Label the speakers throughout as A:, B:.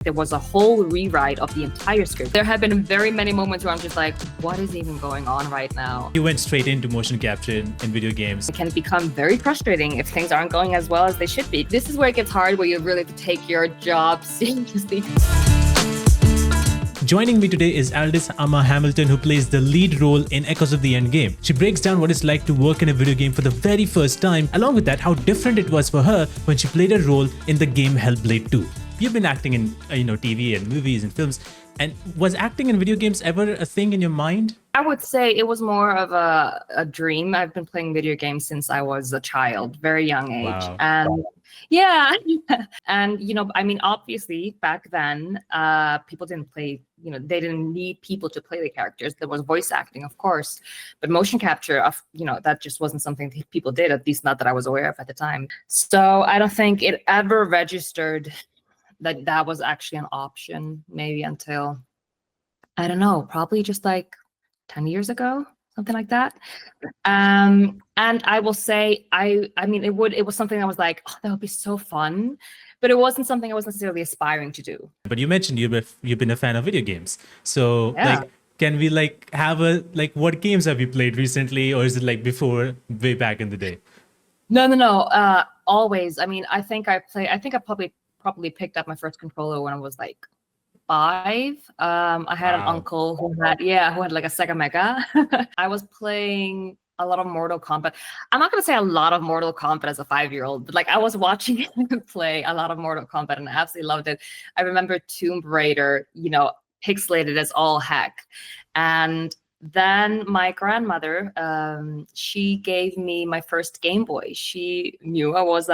A: There was a whole rewrite of the entire script. There have been very many moments where I'm just like, what is even going on right now?
B: You went straight into motion capture in video games.
A: It can become very frustrating if things aren't going as well as they should be. This is where it gets hard, where you really have to take your job seriously.
B: Joining me today is Aldís Amah Hamilton, who plays the lead role in Echoes of the Endgame. She breaks down what it's like to work in a video game for the very first time, along with that, how different it was for her when she played a role in the game Hellblade 2. You've been acting in TV and movies and films, and was acting in video games ever a thing in your mind?
A: I would say it was more of a dream. I've been playing video games since I was a child, very young age.
B: Wow.
A: And yeah, and obviously back then, people didn't play, they didn't need people to play the characters. There was voice acting, of course, but motion capture, that just wasn't something that people did, at least not that I was aware of at the time. So I don't think it ever registered that was actually an option, maybe until, I don't know, probably just like 10 years ago, something like that. And I will say, it was something I was like, oh, that would be so fun, but it wasn't something I was necessarily aspiring to do.
B: But you mentioned you've been a fan of video games. So
A: yeah.
B: Can we have what games have you played recently, or is it before, way back in the day?
A: No. Always. I think I probably picked up my first controller when I was like 5. I had an uncle who had like a Sega Mega. I was playing a lot of Mortal Kombat. I'm not gonna say a lot of Mortal Kombat as a 5-year-old, but I was watching him play a lot of Mortal Kombat and I absolutely loved it. I remember Tomb Raider, pixelated as all heck. And then my grandmother, she gave me my first Game Boy. She knew I was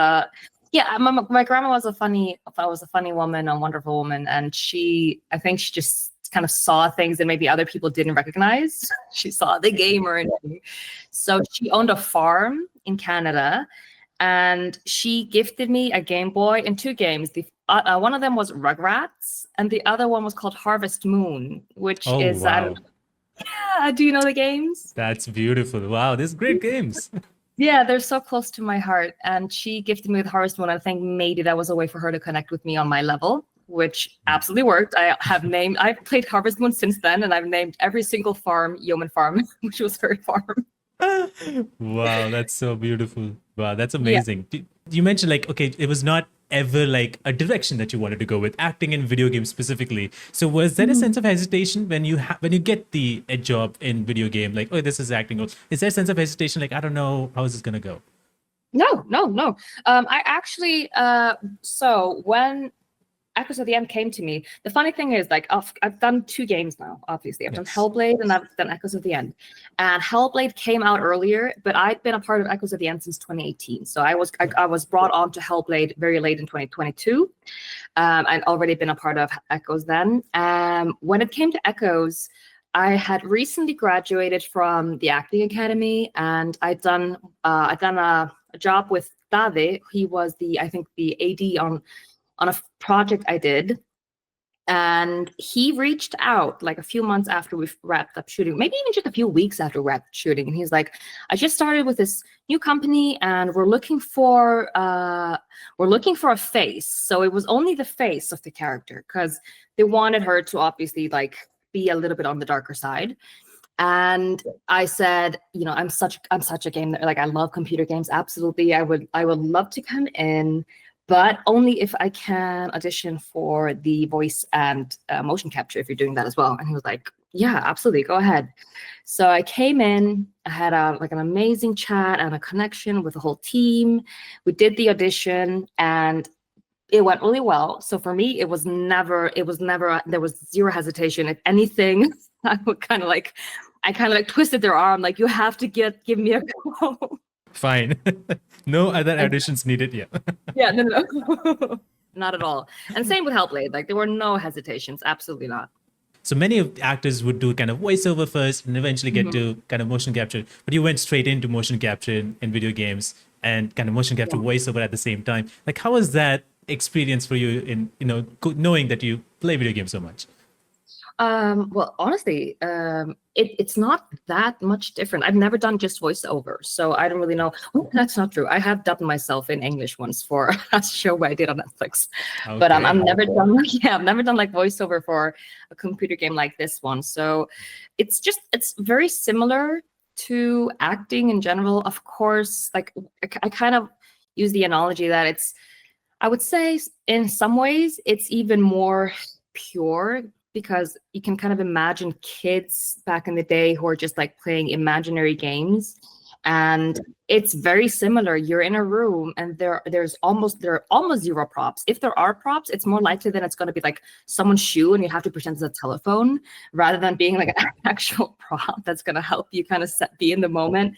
A: my grandma was a funny woman, a wonderful woman, and I think she just kind of saw things that maybe other people didn't recognize. She saw the gamer in me. So she owned a farm in Canada, and she gifted me a Game Boy and 2 games. One of them was Rugrats, and the other one was called Harvest Moon, which is
B: wow.
A: Do you know the games?
B: That's beautiful. Wow, these great games.
A: Yeah, they're so close to my heart. And she gifted me with Harvest Moon. I think maybe that was a way for her to connect with me on my level, which absolutely worked. I've played Harvest Moon since then, and I've named every single farm Yeoman Farm, which was her farm.
B: Wow, that's so beautiful. Wow, that's amazing. Yeah. You mentioned it was not ever a direction that you wanted to go with, acting in video games specifically. So was there a sense of hesitation when you get a job in video game, this is acting? Is there a sense of hesitation, I don't know, how is this gonna go?
A: No. I actually, so when Echoes of the End came to me, the funny thing is, I've done 2 games now, obviously. I've done Hellblade and I've done Echoes of the End. And Hellblade came out earlier, but I'd been a part of Echoes of the End since 2018. So I was brought on to Hellblade very late in 2022. I'd already been a part of Echoes then. When it came to Echoes, I had recently graduated from the Acting Academy, and I'd done a job with Dave. He was the AD on a project I did, and he reached out a few months after we wrapped up shooting, maybe even just a few weeks after we wrapped shooting, and he's like, I just started with this new company and we're looking for a face. So it was only the face of the character, because they wanted her to obviously be a little bit on the darker side. And I said, I'm such a gamer, I love computer games, absolutely, I would love to come in, but only if I can audition for the voice and motion capture, if you're doing that as well. And he was like, yeah, absolutely, go ahead. So I came in, I had an amazing chat and a connection with the whole team. We did the audition and it went really well. So for me, there was zero hesitation. If anything, I would kind of twisted their arm, you have to give me a go.
B: Fine. No other auditions needed yet.
A: Yeah, no. Not at all. And same with Hellblade. There were no hesitations. Absolutely not.
B: So many of the actors would do kind of voiceover first and eventually get to kind of motion capture. But you went straight into motion capture in video games and kind of motion capture voiceover at the same time. How was that experience for you in, knowing that you play video games so much?
A: Well, honestly, it's not that much different. I've never done just voiceover, so I don't really know. Oh, that's not true. I have dubbed myself in English once for a show I did on Netflix, but
B: Okay.
A: I've never done I've never done like voiceover for a computer game like this one. So it's very similar to acting in general. Of course, like I kind of use the analogy that I would say in some ways it's even more pure, because you can kind of imagine kids back in the day who are just like playing imaginary games, and it's very similar. You're in a room and there are almost zero props. If there are props, it's more likely that it's going to be like someone's shoe and you have to pretend it's a telephone, rather than being like an actual prop that's going to help you kind of be in the moment.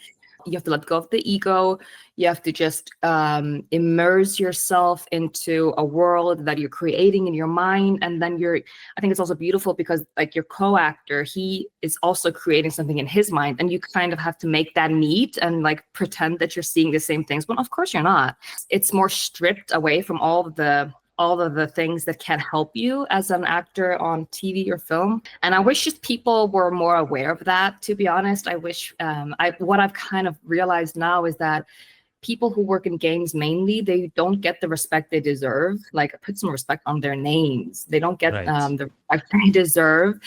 A: You have to let go of the ego. You have to just immerse yourself into a world that you're creating in your mind. And then I think it's also beautiful because like your co-actor, he is also creating something in his mind, and you kind of have to make that meet and like pretend that you're seeing the same things. But of course you're not. It's more stripped away from all of the things that can help you as an actor on TV or film. And I wish just people were more aware of that, to be honest. I wish, what I've kind of realized now is that people who work in games mainly, they don't get the respect they deserve. Like, put some respect on their names. They don't get the respect they deserve.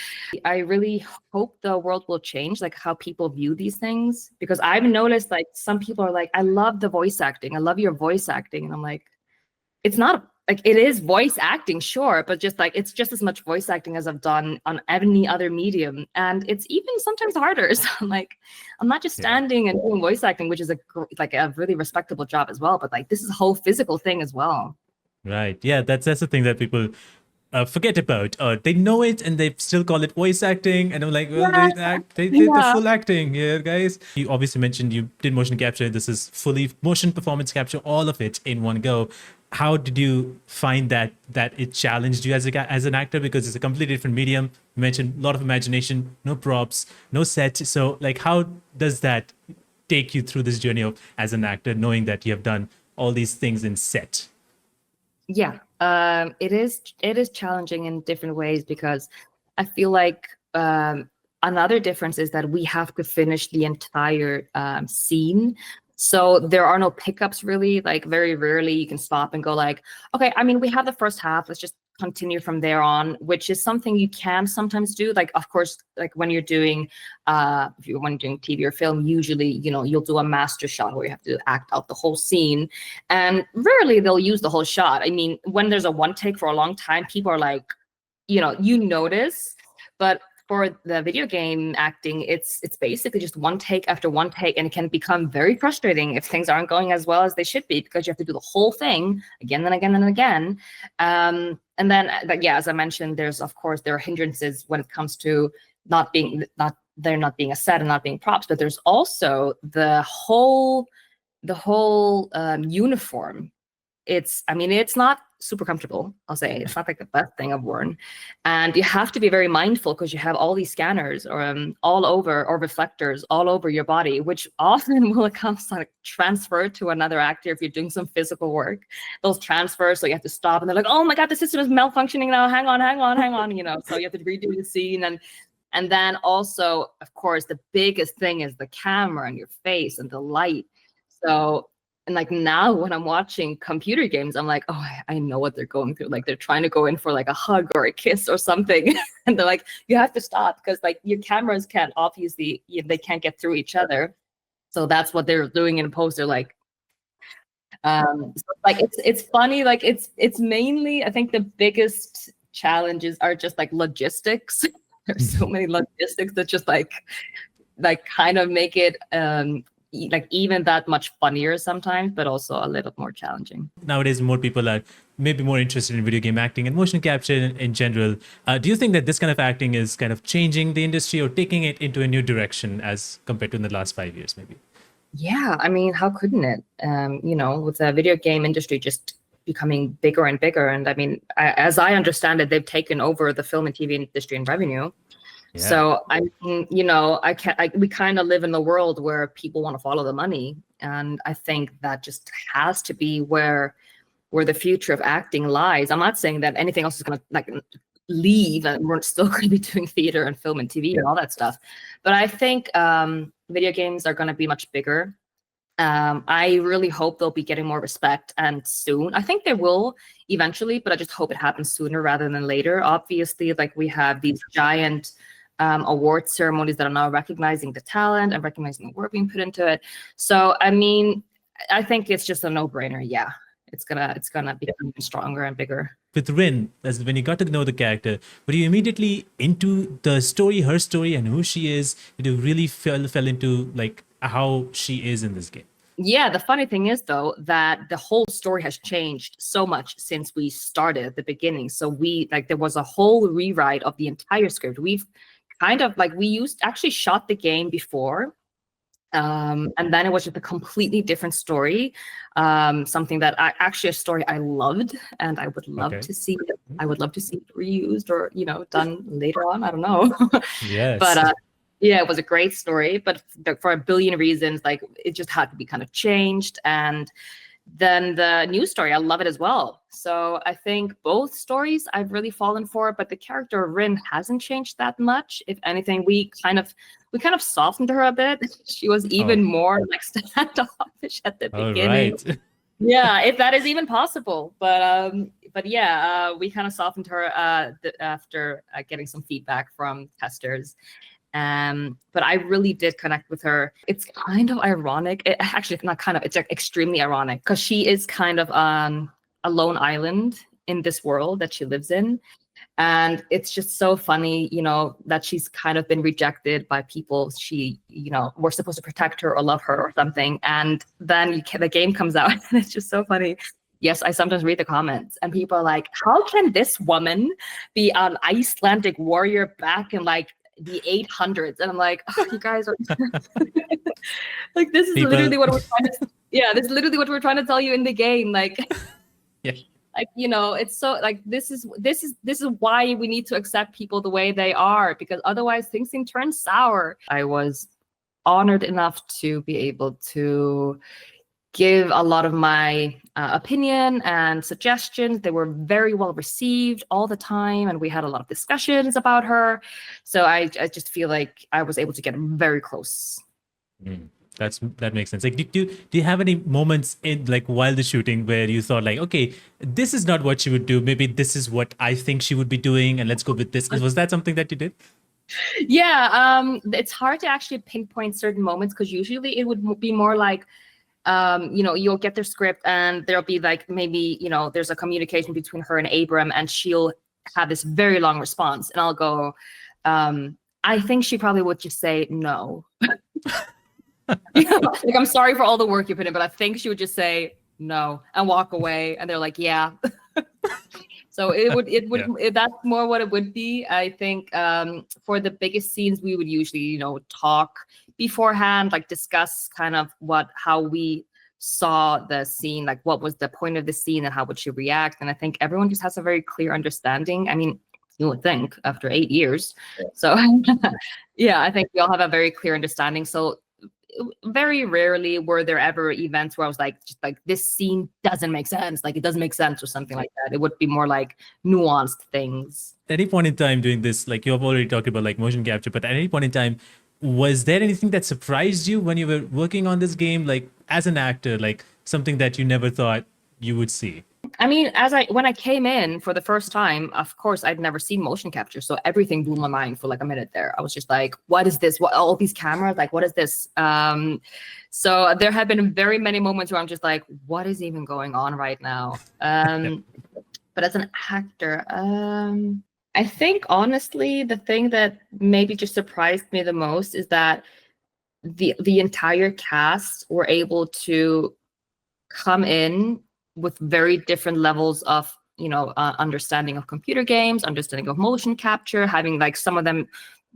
A: I really hope the world will change, like how people view these things, because I've noticed like some people are like, I love the voice acting. I love your voice acting. And I'm like, it's not like, it is voice acting, sure, but just like it's just as much voice acting as I've done on any other medium, and it's even sometimes harder. So I'm like, I'm not just standing and doing voice acting, which is a really respectable job as well, but like this is a whole physical thing as well.
B: Right. Yeah, that's the thing that people forget about. They know it and they still call it voice acting. And I'm like, well, they did the full acting here, guys. You obviously mentioned you did motion capture. This is fully motion performance capture, all of it in one go. How did you find that it challenged you as an actor? Because it's a completely different medium. You mentioned a lot of imagination, no props, no set. So like, how does that take you through this journey of as an actor, knowing that you have done all these things in set?
A: Yeah, it is challenging in different ways, because I feel like another difference is that we have to finish the entire scene. So there are no pickups really. Like very rarely you can stop and go like, okay, I mean, we have the first half, let's just continue from there on, which is something you can sometimes do. Like, of course, like when you're doing TV or film, usually, you'll do a master shot where you have to act out the whole scene, and rarely they'll use the whole shot. I mean, when there's a one take for a long time, people are like, you notice, but for the video game acting, it's basically just one take after one take, and it can become very frustrating if things aren't going as well as they should be, because you have to do the whole thing again and again and again. And then, as I mentioned, there are hindrances when it comes to not being a set and not being props, but there's also the whole uniform. It's not super comfortable, I'll say. It's not like the best thing I've worn. And you have to be very mindful because you have all these scanners all over, or reflectors all over your body, which often will transfer to another actor if you're doing some physical work. Those transfers, so you have to stop and they're like, oh my God, the system is malfunctioning now. Hang on. So you have to redo the scene. And then also, of course, the biggest thing is the camera and your face and the light. So, and like now when I'm watching computer games, I'm like, oh, I know what they're going through. Like they're trying to go in for like a hug or a kiss or something. And they're like, you have to stop, because like your cameras can't, obviously, they can't get through each other. So that's what they're doing in post. They're like, so like it's funny. Like it's mainly, I think the biggest challenges are just like logistics. There's so many logistics that just like kind of make it like even that much funnier sometimes, but also a little more challenging.
B: Nowadays, more people are maybe more interested in video game acting and motion capture in general. Do you think that this kind of acting is kind of changing the industry or taking it into a new direction as compared to in the last 5 years, maybe?
A: Yeah, I mean, how couldn't it? With the video game industry just becoming bigger and bigger. And I mean, as I understand it, they've taken over the film and TV industry in revenue. Yeah. So we kind of live in the world where people want to follow the money, and I think that just has to be where the future of acting lies. I'm not saying that anything else is going to leave and we're still going to be doing theater and film and TV and all that stuff. But I think video games are going to be much bigger. I really hope they'll be getting more respect and soon. I think they will eventually, but I just hope it happens sooner rather than later. Obviously, like we have these giant award ceremonies that are now recognizing the talent and recognizing the work being put into it. So, I mean, I think it's just a no-brainer. Yeah, it's gonna become stronger and bigger.
B: With Ryn, as when you got to know the character, were you immediately into the story, her story, and who she is? Did you really fell into like how she is in this game?
A: Yeah, the funny thing is though that the whole story has changed so much since we started at the beginning. So there was a whole rewrite of the entire script. We've kind of like actually shot the game before. And then it was just a completely different story. Something that a story I loved and I would love to see. I would love to see it reused or, done later on. I don't know.
B: Yes.
A: But yeah, it was a great story, but for a billion reasons, like it just had to be kind of changed. And then the new story, I love it as well. So I think both stories I've really fallen for, but the character of Ryn hasn't changed that much. If anything, we kind of softened her a bit. She was even more like standoffish at the beginning.
B: Right.
A: Yeah, if that is even possible. But yeah, we kind of softened her after getting some feedback from testers. But I really did connect with her. It's kind of ironic. It's like extremely ironic because she is kind of a lone island in this world that she lives in. And it's just so funny, that she's kind of been rejected by people she, were supposed to protect her or love her or something. And then the game comes out and it's just so funny. Yes, I sometimes read the comments and people are like, how can this woman be an Icelandic warrior back in like the 800s? And I'm like, oh, you guys are like, this is literally what we're trying to this is literally what we're trying to tell you in the game. Like,
B: yeah.
A: Like, it's so like this is why we need to accept people the way they are, because otherwise things can turn sour. I was honored enough to be able to give a lot of my opinion and suggestions. They were very well received all the time, and we had a lot of discussions about her. So I just feel like I was able to get very close.
B: That makes sense. Like, do you have any moments in like while the shooting where you thought like, okay, this is not what she would do. Maybe this is what I think she would be doing, and let's go with this. Was that something that you did?
A: Yeah, it's hard to actually pinpoint certain moments because usually it would be more like, you'll get their script and there'll be like maybe there's a communication between her and Abram, and she'll have this very long response, and I'll go, I think she probably would just say no. Like, I'm sorry for all the work you put in, but I think she would just say no and walk away. And they're like, yeah. So that's more what it would be. I think for the biggest scenes, we would usually, talk beforehand, like discuss kind of how we saw the scene, like what was the point of the scene and how would she react. And I think everyone just has a very clear understanding. I mean, you would think after 8 years. So yeah, I think we all have a very clear understanding. So very rarely were there ever events where I was like, just like this scene doesn't make sense, like it doesn't make sense or something like that. It would be more like nuanced things.
B: At any point in time doing this, like you have already talked about like motion capture, but at any point in time, was there anything that surprised you when you were working on this game, like as an actor, like something that you never thought you would see?
A: I mean, when I came in for the first time, of course, I'd never seen motion capture. So everything blew my mind for like a minute there. I was just like, what is this? What, all these cameras? Like, what is this? So there have been very many moments where I'm just like, what is even going on right now? But as an actor, I think, honestly, the thing that maybe just surprised me the most is that the entire cast were able to come in with very different levels of understanding of computer games, understanding of motion capture, having like some of them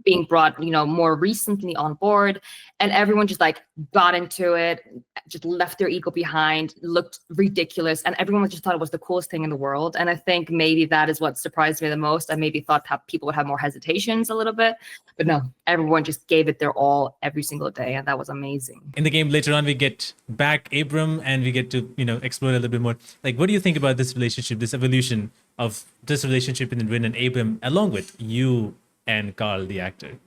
A: being brought more recently on board, and everyone just like got into it, just left their ego behind, looked ridiculous, and everyone just thought it was the coolest thing in the world. And I think maybe that is what surprised me the most. I maybe thought people would have more hesitations a little bit, but no, everyone just gave it their all every single day, and that was amazing.
B: In the game later on, we get back Abram and we get to explore a little bit more. Like, what do you think about this relationship, this evolution of this relationship in Ryn and Abram, along with you and Carl, the actor?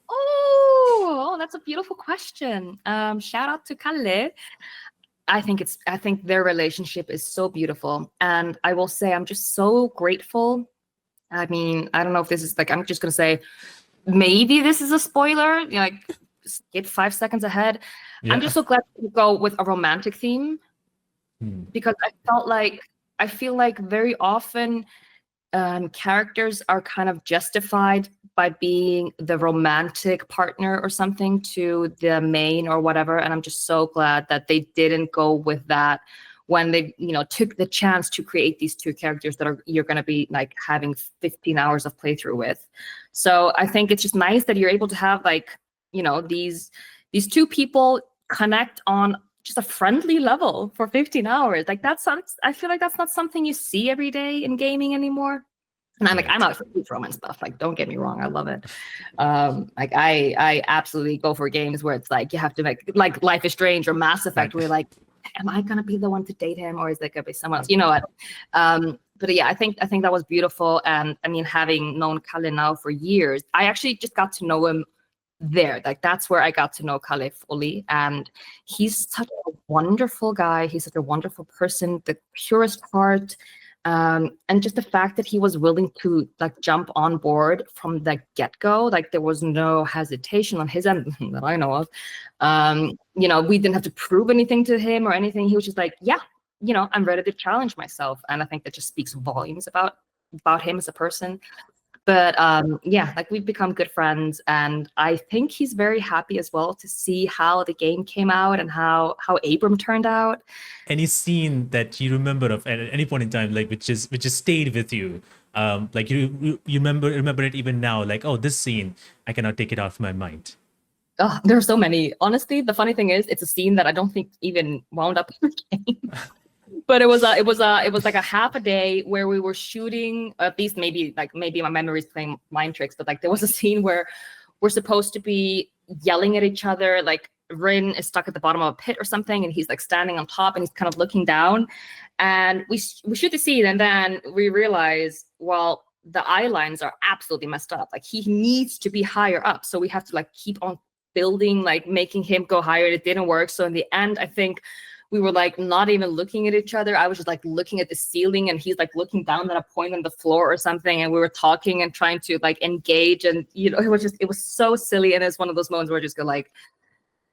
A: Oh, that's a beautiful question. Shout out to Kalle. I think their relationship is so beautiful. And I will say I'm just so grateful. I mean, I don't know if this is like, I'm just gonna say maybe this is a spoiler, like skip 5 seconds ahead.
B: Yeah.
A: I'm just so glad to go with a romantic theme because I feel like very often characters are kind of justified by being the romantic partner or something to the main or whatever. And I'm just so glad that they didn't go with that when they, took the chance to create these two characters that you're going to be like having 15 hours of playthrough with. So I think it's just nice that you're able to have like, these two people connect on just a friendly level for 15 hours. Like I feel like that's not something you see every day in gaming anymore. And I'm out for romance stuff. Like, don't get me wrong, I love it. Like I absolutely go for games where it's like you have to make like Life is Strange or Mass Effect, where you're like, am I gonna be the one to date him, or is there gonna be someone else? You know what? But yeah, I think that was beautiful. And I mean, having known Kalle now for years, I actually just got to know him there. Like that's where I got to know Kalle fully. And he's such a wonderful guy. He's such a wonderful person, the purest heart. And just the fact that he was willing to like jump on board from the get-go, like there was no hesitation on his end that I know of. We didn't have to prove anything to him or anything. He was just like, yeah, I'm ready to challenge myself. And I think that just speaks volumes about him as a person. But yeah, like we've become good friends, and I think he's very happy as well to see how the game came out and how Abram turned out.
B: Any scene that you remember of at any point in time, like which has stayed with you, like you remember it even now, like, oh, this scene, I cannot take it off my mind.
A: Oh, there are so many. Honestly, the funny thing is, it's a scene that I don't think even wound up in the game. But it was like a half a day where we were shooting, at least maybe my memory is playing mind tricks, but like there was a scene where we're supposed to be yelling at each other. Like Ryn is stuck at the bottom of a pit or something, and he's like standing on top and he's kind of looking down. And we shoot the scene, and then we realize, well, the eye lines are absolutely messed up. Like he needs to be higher up, so we have to like keep on building, like making him go higher. It didn't work. So in the end, I think we were like not even looking at each other. I was just like looking at the ceiling, and he's like looking down at a point on the floor or something. And we were talking and trying to like engage. And, it was so silly. And it's one of those moments where I just go like,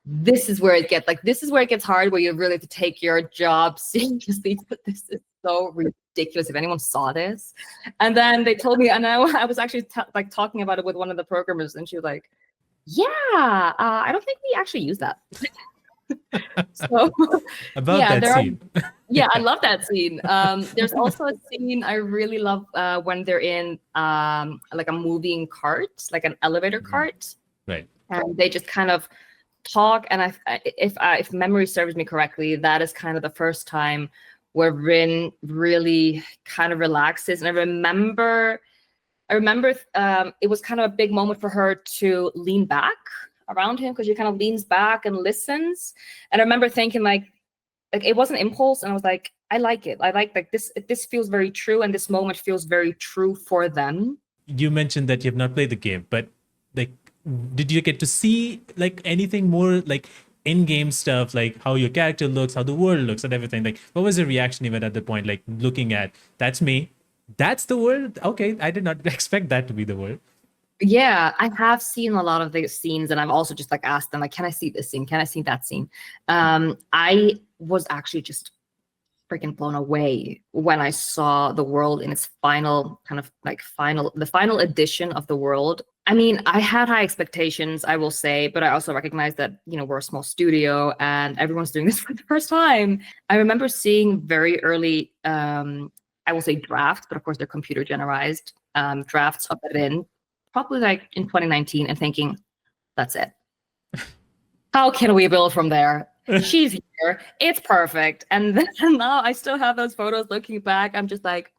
A: this is where it gets hard, where you really have to take your job seriously. But this is so ridiculous. If anyone saw this. And then they told me, and I was actually like talking about it with one of the programmers, and she was like, yeah, I don't think we actually use that. So
B: about that scene.
A: Yeah, I love that scene. There's also a scene I really love when they're in like a moving cart, like an elevator cart,
B: right?
A: And they just kind of talk. And if memory serves me correctly, that is kind of the first time where Ryn really kind of relaxes. And I remember it was kind of a big moment for her to lean back around him, because she kind of leans back and listens. And I remember thinking like it was an impulse, and I was like, I like it. I like this feels very true, and this moment feels very true for them.
B: You mentioned that you have not played the game, but like, did you get to see like anything more like in-game stuff, like how your character looks, how the world looks, and everything? Like, what was the reaction even at the point, like looking at, that's me, that's the world? Okay, I did not expect that to be the world.
A: Yeah, I have seen a lot of the scenes, and I've also just like asked them, like, can I see this scene? Can I see that scene? I was actually just freaking blown away when I saw the world in its final kind of like the final edition of the world. I mean, I had high expectations, I will say, but I also recognize that, we're a small studio and everyone's doing this for the first time. I remember seeing very early, I will say drafts, but of course they're computer generized drafts of it in probably like in 2019, and thinking, that's it. How can we build from there? She's here. It's perfect. And then now I still have those photos looking back. I'm just like,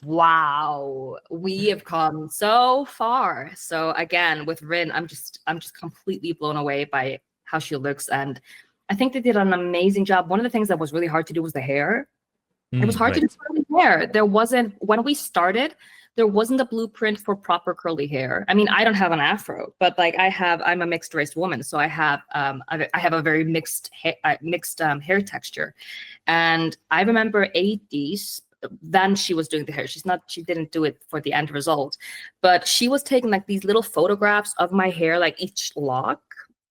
A: wow, we have come so far. So again, with Ryn, I'm just completely blown away by how she looks. And I think they did an amazing job. One of the things that was really hard to do was the hair. It was hard to do hair, there wasn't, when we started, there wasn't a blueprint for proper curly hair. I mean, I don't have an afro, but like I'm a mixed race woman, so I have a very mixed hair texture. And I remember Aldís, then she was doing the hair. She didn't do it for the end result, but she was taking like these little photographs of my hair, like each lock,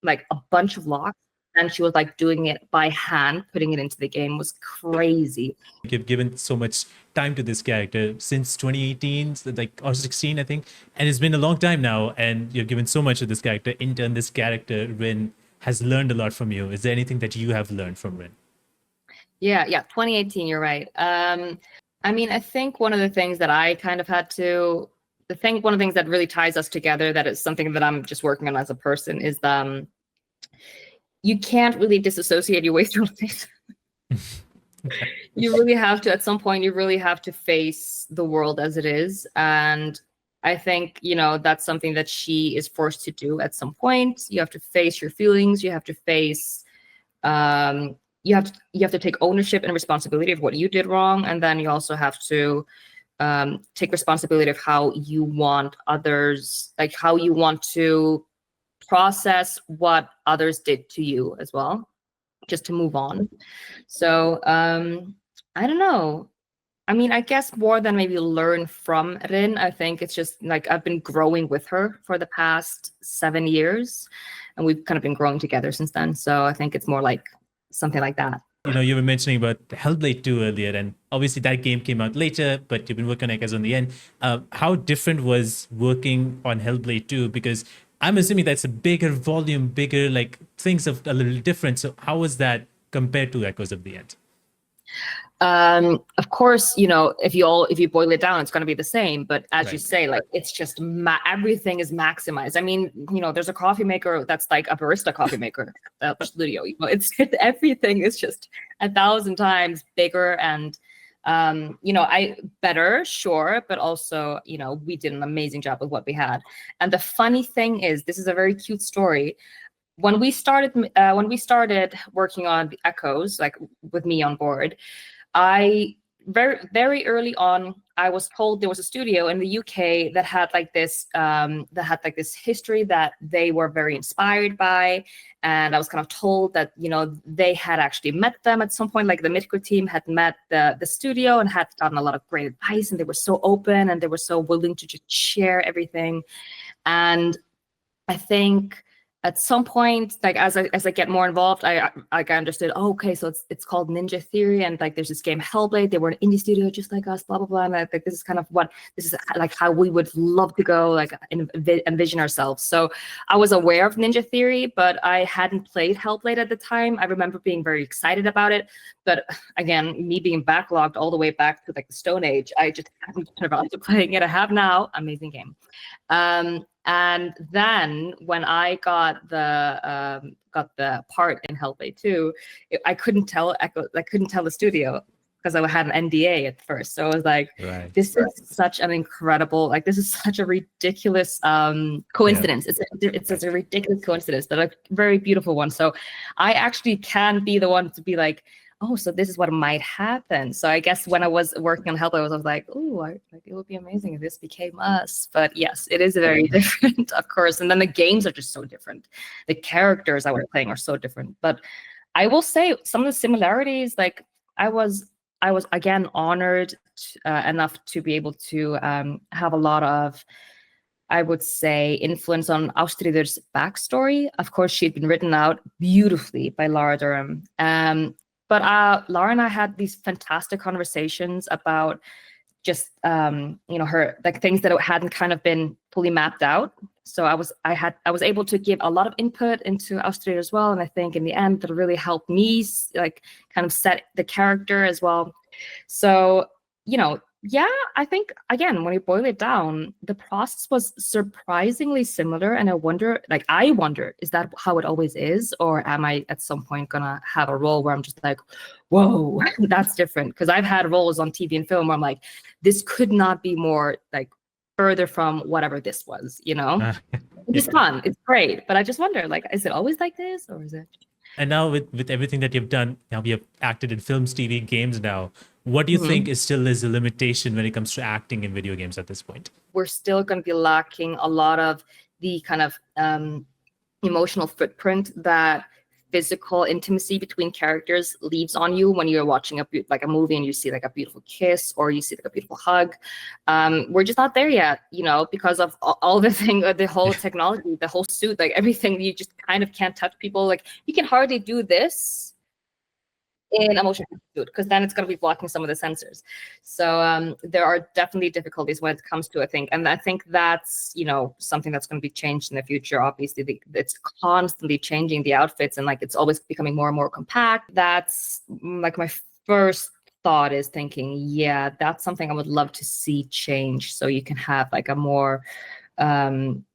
A: like a bunch of locks. And she was like doing it by hand, putting it into the game. It was crazy.
B: You've given so much time to this character since 2018, like, or 16, I think. And it's been a long time now. And you've given so much to this character. In turn, this character, Ryn, has learned a lot from you. Is there anything that you have learned from Ryn?
A: Yeah, 2018, you're right. I mean, I think one of the things that I kind of had to, one of the things that really ties us together, that is something that I'm just working on as a person, is you can't really disassociate your way through life. You really have to, at some point, you really have to face the world as it is. And I think, you know, that's something that she is forced to do at some point. You have to face your feelings. You have to face, you have to take ownership and responsibility of what you did wrong. And then you also have to take responsibility of how you want others, like how you want to process what others did to you as well, just to move on. So I don't know. I mean, I guess more than maybe learn from Ryn, I think it's just like I've been growing with her for the past 7 years, and we've kind of been growing together since then. So I think it's more like something like that.
B: You know, you were mentioning about Hellblade 2 earlier, and obviously that game came out later, but you've been working on Echoes on the end. How different was working on Hellblade 2? Because I'm assuming that's a bigger volume, bigger, like things are a little different. So how was that compared to Echoes of the End?
A: Of course, you know, if you boil it down, it's going to be the same. But as you say, like, it's just everything is maximized. I mean, you know, there's a coffee maker that's like a barista coffee maker studio. You know, everything is just 1,000 times bigger and you know, better, sure, but also, you know, we did an amazing job with what we had. And the funny thing is, this is a very cute story. When we started working on the Echoes, like with me on board, I very early on, I was told there was a studio in the UK that had like this history that they were very inspired by, and I was kind of told that, you know, they had actually met them at some point, like the Midco team had met the studio and had gotten a lot of great advice, and they were so open and they were so willing to just share everything. And I think at some point, like as I get more involved, I understood, oh, okay, so it's called Ninja Theory, and like there's this game Hellblade. They were an indie studio just like us, blah blah blah. And I think this is like how we would love to go, like envision ourselves. So I was aware of Ninja Theory, but I hadn't played Hellblade at the time. I remember being very excited about it, but again, me being backlogged all the way back to like the Stone Age, I just hadn't turned around to playing it. I have now. Amazing game. And then when I got the part in Hellblade 2, I couldn't tell the studio because I had an NDA at first. So I was like, this is such an incredible, like this is such a ridiculous coincidence. Yeah. It's a ridiculous coincidence, but a very beautiful one. So I actually can be the one to be like, oh, so this is what might happen. So I guess when I was working on Hellblade, I was like, oh, like it would be amazing if this became us. But yes, it is very different, of course. And then the games are just so different. The characters I was playing are so different. But I will say some of the similarities, like I was again honored enough to be able to have a lot of, I would say, influence on Ástríður's backstory. Of course, she had been written out beautifully by Lara Durham. But Lara and I had these fantastic conversations about just, you know, her, like things that hadn't kind of been fully mapped out. So I was able to give a lot of input into Ástríður as well. And I think in the end, that really helped me like kind of set the character as well. So, you know, yeah, I think, again, when you boil it down, the process was surprisingly similar. And I wonder, is that how it always is? Or am I at some point going to have a role where I'm just like, whoa, that's different? Because I've had roles on TV and film where I'm like, this could not be more like further from whatever this was, you know? It's fun. It's great. But I just wonder, like, is it always like this or is it?
B: And now with everything that you've done, now we have acted in films, TV, games now. what do you think is still is a limitation when it comes to acting in video games at this point?
A: We're still going to be lacking a lot of the kind of emotional footprint that physical intimacy between characters leaves on you when you're watching a movie and you see like a beautiful kiss or you see like a beautiful hug. We're just not there yet, because of all the whole technology, the whole suit, like everything. You just kind of can't touch people. Like you can hardly do this in a motion suit because then it's going to be blocking some of the sensors. So there are definitely difficulties when it comes to and I think that's something that's going to be changed in the future. Obviously it's constantly changing the outfits and like it's always becoming more and more compact. That's like my first thought is thinking, yeah, that's something I would love to see change so you can have like a more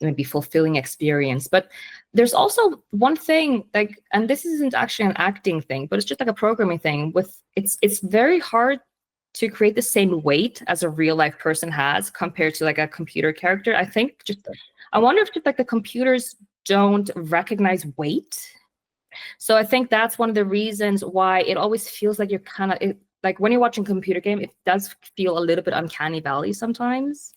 A: maybe fulfilling experience. But there's also one thing, like, and this isn't actually an acting thing, but it's just like a programming thing. It's very hard to create the same weight as a real life person has compared to like a computer character. I wonder if just like the computers don't recognize weight. So I think that's one of the reasons why it always feels like you're kind of like when you're watching a computer game, it does feel a little bit uncanny valley sometimes.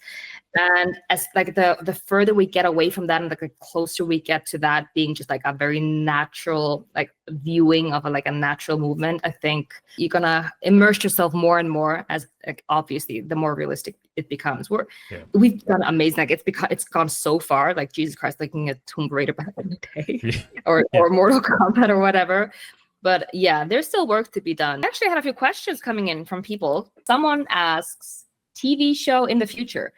A: And as like the further we get away from that and like the closer we get to that being just like a very natural like viewing of a natural movement, I think you're gonna immerse yourself more and more as like obviously the more realistic it becomes. We've done amazing. Like it's gone so far. Like Jesus Christ, looking at Tomb Raider back in the day, or Mortal Kombat or whatever. But yeah, there's still work to be done. I actually had a few questions coming in from people. Someone asks, TV show in the future.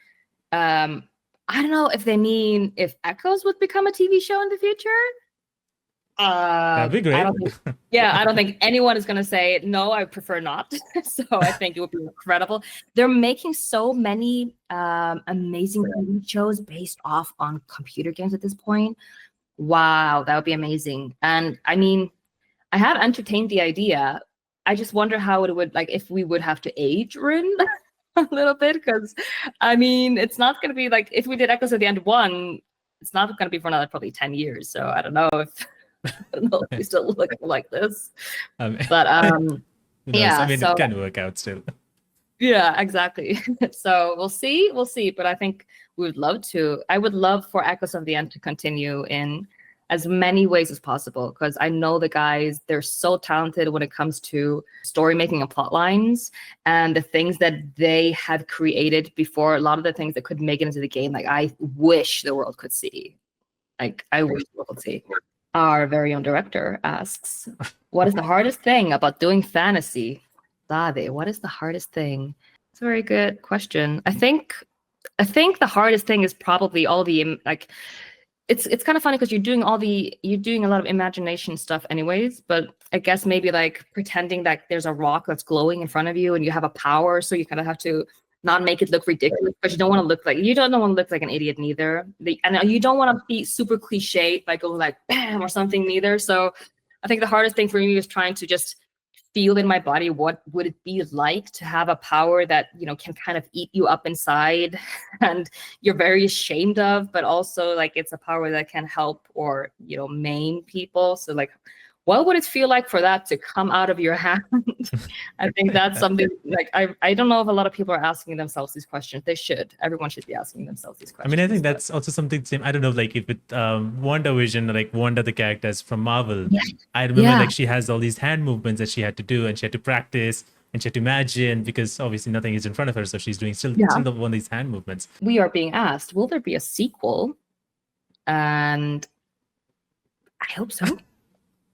A: I don't know if they mean if Echoes would become a TV show in the future.
B: That'd be great.
A: I don't think anyone is going to say, no, I prefer not. So I think it would be incredible. They're making so many amazing TV shows based off on computer games at this point. Wow, that would be amazing. And I mean, I have entertained the idea. I just wonder how it would, like, if we would have to age Ryn a little bit, because I mean, it's not going to be like if we did Echoes of the End 1, it's not going to be for another probably 10 years. So I don't know if we still look like this. But yeah,
B: I mean,
A: so,
B: it can work out still.
A: Yeah, exactly. So we'll see. But I think we would love to. I would love for Echoes of the End to continue in as many ways as possible, because I know the guys, they're so talented when it comes to story making and plot lines and the things that they have created before. A lot of the things that could make it into the game, like I wish the world could see. Like I wish the world could see. Our very own director asks, what is the hardest thing about doing fantasy? Dave, what is the hardest thing? It's a very good question. I think the hardest thing is probably all the like. It's kind of funny because you're doing a lot of imagination stuff anyways, but I guess maybe like pretending that there's a rock that's glowing in front of you and you have a power, so you kind of have to not make it look ridiculous, but you don't want to look like an idiot neither. And you don't want to be super cliche, like go like bam or something neither. So I think the hardest thing for me is trying to just feel in my body what would it be like to have a power that can kind of eat you up inside and you're very ashamed of, but also like it's a power that can help or maim people. So like what would it feel like for that to come out of your hand? I think that's something like I don't know if a lot of people are asking themselves these questions. They should. Everyone should be asking themselves these questions.
B: I mean, I think that's also something same. I don't know, like if with WandaVision, like Wanda, the characters from Marvel, I remember like she has all these hand movements that she had to do and she had to practice and she had to imagine because obviously nothing is in front of her. So she's doing still one of these hand movements.
A: We are being asked, will there be a sequel? And I hope so.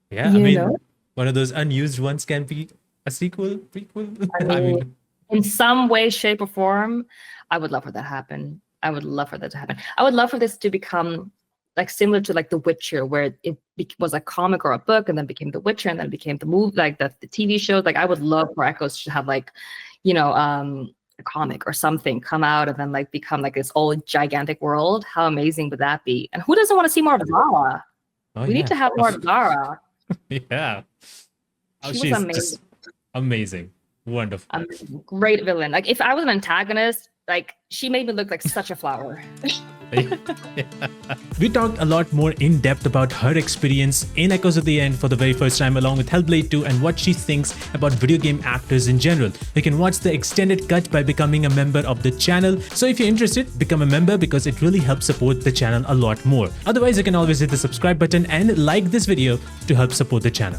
B: Yeah, I mean, one of those unused ones can be a sequel, prequel.
A: I mean, in some way, shape, or form, I would love for that to happen. I would love for this to become like similar to like The Witcher, where it was a comic or a book, and then became The Witcher, and then became the movie, like the TV shows. Like I would love for Echoes to have like, a comic or something come out and then like become like this old gigantic world. How amazing would that be? And who doesn't want to see more of Zara? We need to have more of Zara.
B: Yeah.
A: She's amazing.
B: Just amazing. Wonderful.
A: Great villain. Like if I was an antagonist, like she made me look like such a flower.
B: We talked a lot more in depth about her experience in Echoes of the End for the very first time, along with Hellblade 2, and what she thinks about video game actors in general. You can watch the extended cut by becoming a member of the channel. So if you're interested, become a member because it really helps support the channel a lot more. Otherwise, you can always hit the subscribe button and like this video to help support the channel.